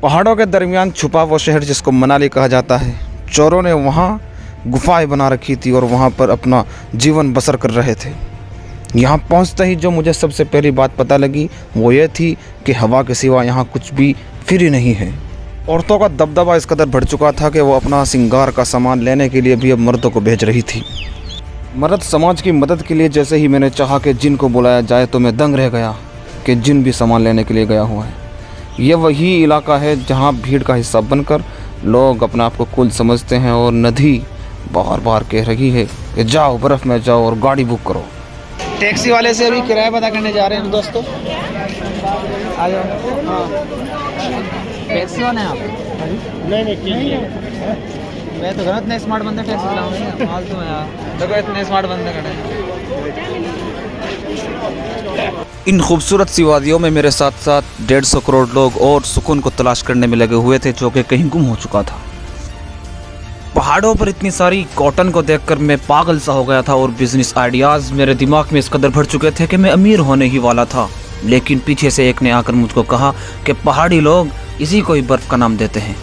पहाड़ों के दरमियान छुपा वो शहर जिसको मनाली कहा जाता है। चोरों ने वहाँ गुफाएं बना रखी थी और वहाँ पर अपना जीवन बसर कर रहे थे। यहाँ पहुँचते ही जो मुझे सबसे पहली बात पता लगी वो ये थी कि हवा के सिवा यहाँ कुछ भी फ्री नहीं है। औरतों का दबदबा इस कदर बढ़ चुका था कि वो अपना श्रृंगार का सामान लेने के लिए भी अब मर्दों को भेज रही थी। मर्द समाज की मदद के लिए जैसे ही मैंने चाहा कि जिन को बुलाया जाए तो मैं दंग रह गया कि जिन भी सामान लेने के लिए गया हुआ है। ये वही इलाका है जहाँ भीड़ का हिस्सा बनकर लोग अपने आप को कुल समझते हैं और नदी बार बार कह रही है कि जाओ बर्फ़ में जाओ और गाड़ी बुक करो। टैक्सी वाले से अभी किराया पता करने जा रहे हैं दोस्तों। आ जाओ। हाँ टैक्सी वाले हैं आप? नहीं मैं तो घर इतने स्मार्ट बंदे टैक्सी चलाऊंगे फालतू में यार। देखो इतने स्मार्ट बंदे खड़े हैं। इन खूबसूरत सी वादियों में मेरे साथ साथ 150 करोड़ लोग और सुकून को तलाश करने में लगे हुए थे जो कि कहीं गुम हो चुका था। पहाड़ों पर इतनी सारी कॉटन को देखकर मैं पागल सा हो गया था और बिजनेस आइडियाज़ मेरे दिमाग में इस कदर भर चुके थे कि मैं अमीर होने ही वाला था। लेकिन पीछे से एक ने आकर मुझको कहा कि पहाड़ी लोग इसी को ही बर्फ़ का नाम देते हैं।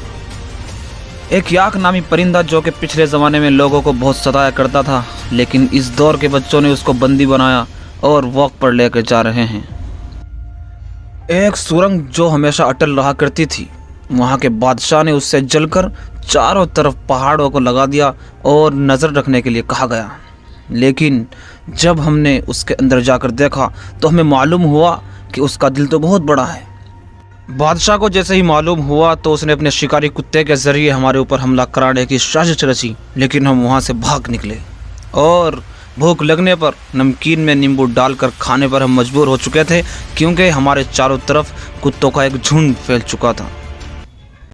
एक याक नामी परिंदा जो कि पिछले ज़माने में लोगों को बहुत सताया करता था, लेकिन इस दौर के बच्चों ने उसको बंदी बनाया और वॉक पर लेकर जा रहे हैं। एक सुरंग जो हमेशा अटल रहा करती थी, वहाँ के बादशाह ने उससे जलकर चारों तरफ पहाड़ों को लगा दिया और नज़र रखने के लिए कहा गया। लेकिन जब हमने उसके अंदर जाकर देखा तो हमें मालूम हुआ कि उसका दिल तो बहुत बड़ा है। बादशाह को जैसे ही मालूम हुआ तो उसने अपने शिकारी कुत्ते के ज़रिए हमारे ऊपर हमला कराने की साजिश रची, लेकिन हम वहाँ से भाग निकले और भूख लगने पर नमकीन में नींबू डालकर खाने पर हम मजबूर हो चुके थे क्योंकि हमारे चारों तरफ कुत्तों का एक झुंड फैल चुका था।